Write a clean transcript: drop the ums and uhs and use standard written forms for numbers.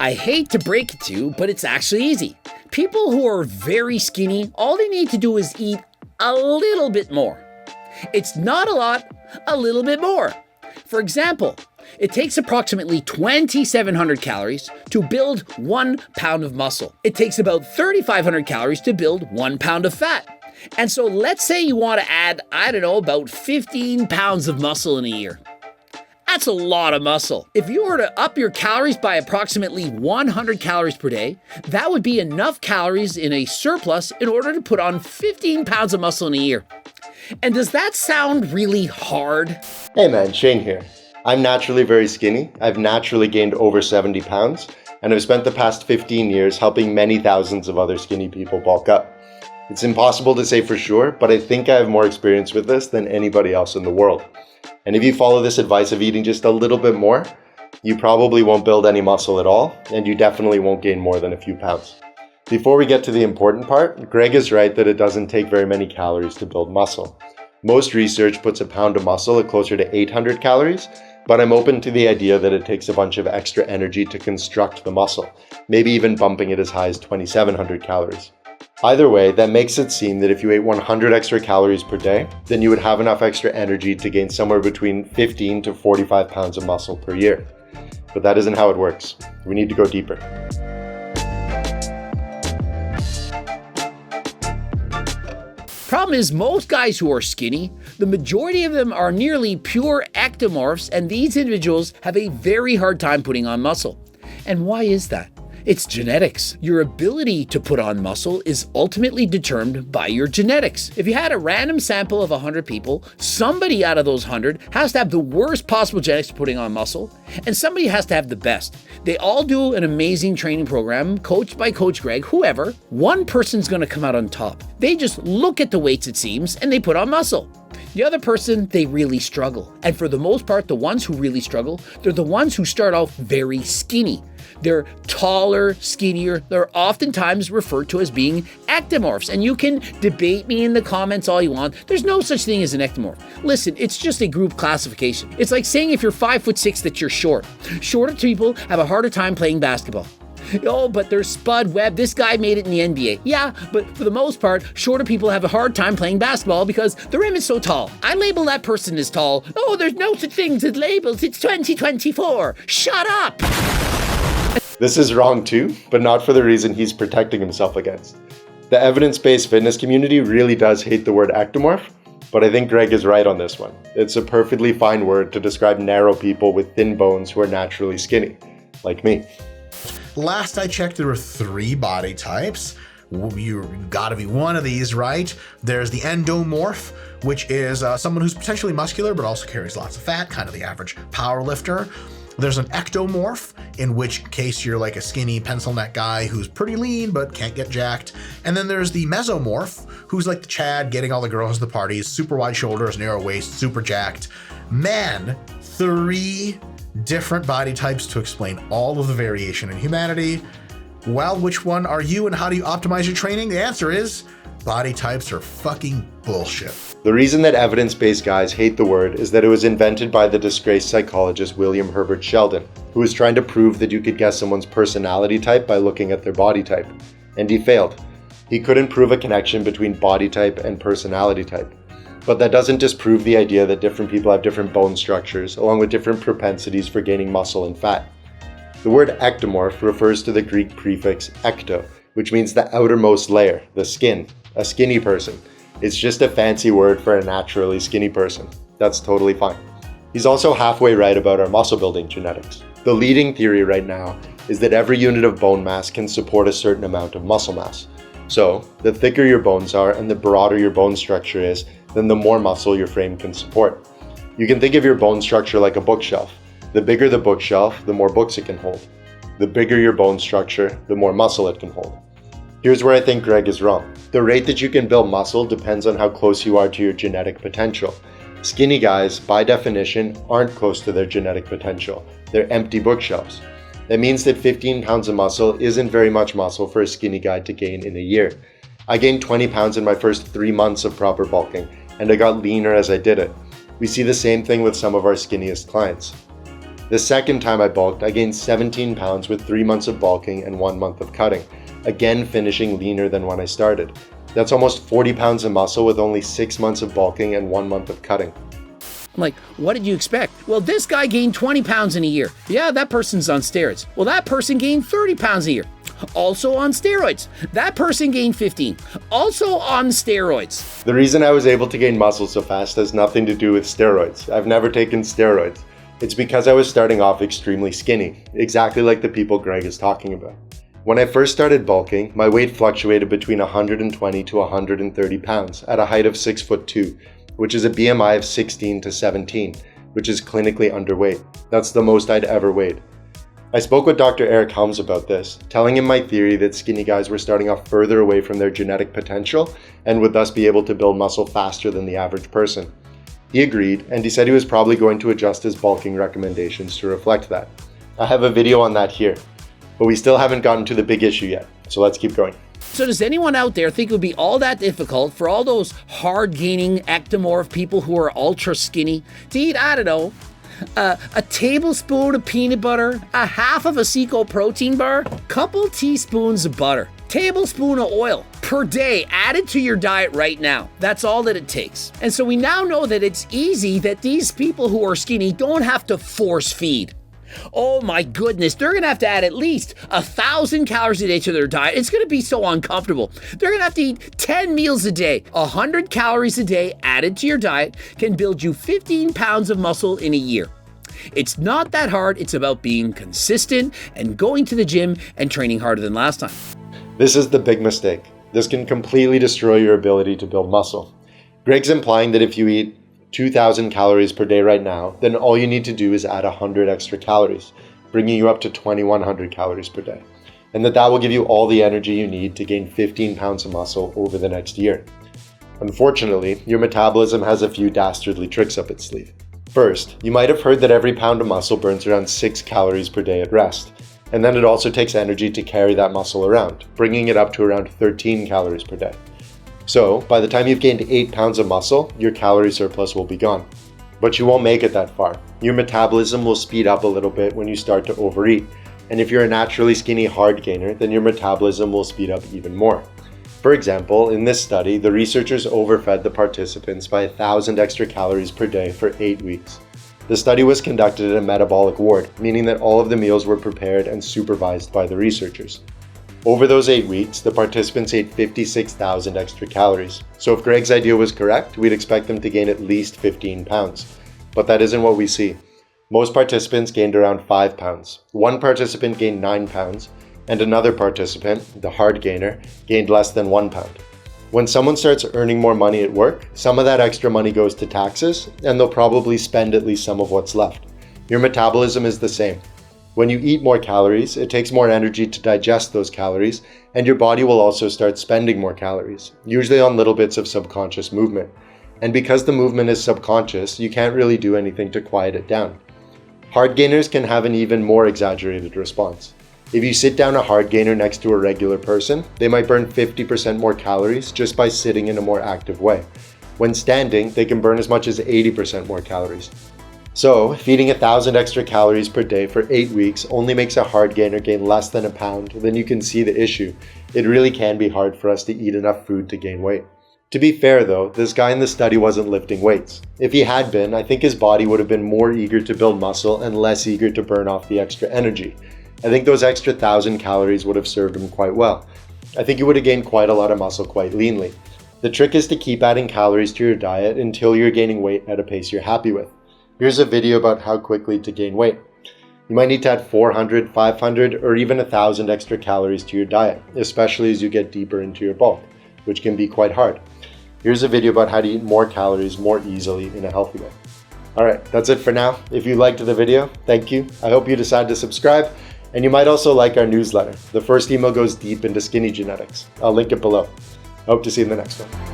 I hate to break it to you, but it's actually easy. People who are very skinny, all they need to do is eat a little bit more. It's not a lot, a little bit more. For example, it takes approximately 2,700 calories to build 1 pound of muscle. It takes about 3,500 calories to build 1 pound of fat. And so let's say you want to add, about 15 pounds of muscle in a year. That's a lot of muscle. If you were to up your calories by approximately 100 calories per day, that would be enough calories in a surplus in order to put on 15 pounds of muscle in a year. And does that sound really hard? Hey man, Shane here. I'm naturally very skinny. I've naturally gained over 70 pounds, and I've spent the past 15 years helping many thousands of other skinny people bulk up. It's impossible to say for sure, but I think I have more experience with this than anybody else in the world. And if you follow this advice of eating just a little bit more, you probably won't build any muscle at all, and you definitely won't gain more than a few pounds. Before we get to the important part, Greg is right that it doesn't take very many calories to build muscle. Most research puts a pound of muscle at closer to 800 calories, but I'm open to the idea that it takes a bunch of extra energy to construct the muscle, maybe even bumping it as high as 2,700 calories. Either way, that makes it seem that if you ate 100 extra calories per day, then you would have enough extra energy to gain somewhere between 15 to 45 pounds of muscle per year. But that isn't how it works. We need to go deeper. Problem is, most guys who are skinny, the majority of them are nearly pure ectomorphs, and these individuals have a very hard time putting on muscle. And why is that? It's genetics. Your ability to put on muscle is ultimately determined by your genetics. If you had a random sample of 100 people, somebody out of those 100 has to have the worst possible genetics for putting on muscle, and somebody has to have the best. They all do an amazing training program, coached by Coach Greg, whoever. One person's gonna come out on top. They just look at the weights, it seems, and they put on muscle. The other person, they really struggle. And for the most part, the ones who really struggle, they're the ones who start off very skinny. They're taller, skinnier. They're oftentimes referred to as being ectomorphs. And you can debate me in the comments all you want. There's no such thing as an ectomorph. Listen, it's just a group classification. It's like saying if you're 5'6" that you're short. Shorter people have a harder time playing basketball. Oh, but there's Spud Webb. This guy made it in the NBA. Yeah, but for the most part, shorter people have a hard time playing basketball because the rim is so tall. I label that person as tall. Oh, there's no such thing as labels. It's 2024. Shut up. This is wrong too, but not for the reason he's protecting himself against. The evidence-based fitness community really does hate the word ectomorph, but I think Greg is right on this one. It's a perfectly fine word to describe narrow people with thin bones who are naturally skinny, like me. Last I checked, there were 3 body types. You gotta be one of these, right? There's the endomorph, which is someone who's potentially muscular but also carries lots of fat, kind of the average power lifter. There's an ectomorph, in which case you're like a skinny pencil neck guy who's pretty lean but can't get jacked. And then there's the mesomorph, who's like the Chad getting all the girls at the parties, super wide shoulders, narrow waist, super jacked. Man, 3 different body types to explain all of the variation in humanity. Well, which one are you and how do you optimize your training? The answer is body types are fucking bullshit. The reason that evidence-based guys hate the word is that it was invented by the disgraced psychologist William Herbert Sheldon, who was trying to prove that you could guess someone's personality type by looking at their body type. And he failed. He couldn't prove a connection between body type and personality type. But that doesn't disprove the idea that different people have different bone structures, along with different propensities for gaining muscle and fat. The word ectomorph refers to the Greek prefix ecto, which means the outermost layer, the skin, a skinny person. It's just a fancy word for a naturally skinny person. That's totally fine. He's also halfway right about our muscle building genetics. The leading theory right now is that every unit of bone mass can support a certain amount of muscle mass. So, the thicker your bones are and the broader your bone structure is, then the more muscle your frame can support. You can think of your bone structure like a bookshelf. The bigger the bookshelf, the more books it can hold. The bigger your bone structure, the more muscle it can hold. Here's where I think Greg is wrong. The rate that you can build muscle depends on how close you are to your genetic potential. Skinny guys, by definition, aren't close to their genetic potential. They're empty bookshelves. That means that 15 pounds of muscle isn't very much muscle for a skinny guy to gain in a year. I gained 20 pounds in my first 3 months of proper bulking, and I got leaner as I did it. We see the same thing with some of our skinniest clients. The second time I bulked, I gained 17 pounds with 3 months of bulking and 1 month of cutting, again finishing leaner than when I started. That's almost 40 pounds of muscle with only 6 months of bulking and 1 month of cutting. I'm like, what did you expect? Well, this guy gained 20 pounds in a year. Yeah, that person's on steroids. Well, that person gained 30 pounds a year. Also on steroids. That person gained 15. Also on steroids. The reason I was able to gain muscle so fast has nothing to do with steroids. I've never taken steroids. It's because I was starting off extremely skinny, exactly like the people Greg is talking about. When I first started bulking, my weight fluctuated between 120 to 130 pounds at a height of 6'2", which is a BMI of 16 to 17, which is clinically underweight. That's the most I'd ever weighed. I spoke with Dr. Eric Helms about this, telling him my theory that skinny guys were starting off further away from their genetic potential and would thus be able to build muscle faster than the average person. He agreed, and he said he was probably going to adjust his bulking recommendations to reflect that. I have a video on that here, but we still haven't gotten to the big issue yet, so let's keep going. So does anyone out there think it would be all that difficult for all those hard-gaining ectomorph people who are ultra skinny to eat, I don't know, a tablespoon of peanut butter, a half of a Seco protein bar, couple teaspoons of butter, tablespoon of oil per day added to your diet right now? That's all that it takes. And so we now know that it's easy that these people who are skinny don't have to force feed. Oh my goodness, they're gonna have to add at least 1,000 calories a day to their diet. It's gonna be so uncomfortable. They're gonna have to eat 10 meals a day. 100 calories a day added to your diet can build you 15 pounds of muscle in a year. It's not that hard. It's about being consistent and going to the gym and training harder than last time. This is the big mistake. This can completely destroy your ability to build muscle. Greg's implying that if you eat 2,000 calories per day right now, then all you need to do is add 100 extra calories, bringing you up to 2,100 calories per day. And that will give you all the energy you need to gain 15 pounds of muscle over the next year. Unfortunately, your metabolism has a few dastardly tricks up its sleeve. First, you might have heard that every pound of muscle burns around 6 calories per day at rest. And then it also takes energy to carry that muscle around, bringing it up to around 13 calories per day. So, by the time you've gained 8 pounds of muscle, your calorie surplus will be gone. But you won't make it that far. Your metabolism will speed up a little bit when you start to overeat. And if you're a naturally skinny hard gainer, then your metabolism will speed up even more. For example, in this study, the researchers overfed the participants by 1,000 extra calories per day for 8 weeks. The study was conducted in a metabolic ward, meaning that all of the meals were prepared and supervised by the researchers. Over those 8 weeks, the participants ate 56,000 extra calories. So if Greg's idea was correct, we'd expect them to gain at least 15 pounds. But that isn't what we see. Most participants gained around 5 pounds. One participant gained 9 pounds, and another participant, the hard gainer, gained less than 1 pound. When someone starts earning more money at work, some of that extra money goes to taxes, and they'll probably spend at least some of what's left. Your metabolism is the same. When you eat more calories, it takes more energy to digest those calories, and your body will also start spending more calories, usually on little bits of subconscious movement. And because the movement is subconscious, you can't really do anything to quiet it down. Hard gainers can have an even more exaggerated response. If you sit down a hard gainer next to a regular person, they might burn 50% more calories just by sitting in a more active way. When standing, they can burn as much as 80% more calories. So, feeding 1,000 extra calories per day for 8 weeks only makes a hard gainer gain less than a pound, then you can see the issue. It really can be hard for us to eat enough food to gain weight. To be fair though, this guy in the study wasn't lifting weights. If he had been, I think his body would have been more eager to build muscle and less eager to burn off the extra energy. I think those extra 1,000 calories would have served him quite well. I think he would have gained quite a lot of muscle quite leanly. The trick is to keep adding calories to your diet until you're gaining weight at a pace you're happy with. Here's a video about how quickly to gain weight. You might need to add 400, 500, or even 1,000 extra calories to your diet, especially as you get deeper into your bulk, which can be quite hard. Here's a video about how to eat more calories more easily in a healthy way. Alright, that's it for now. If you liked the video, thank you. I hope you decide to subscribe, and you might also like our newsletter. The first email goes deep into skinny genetics. I'll link it below. I hope to see you in the next one.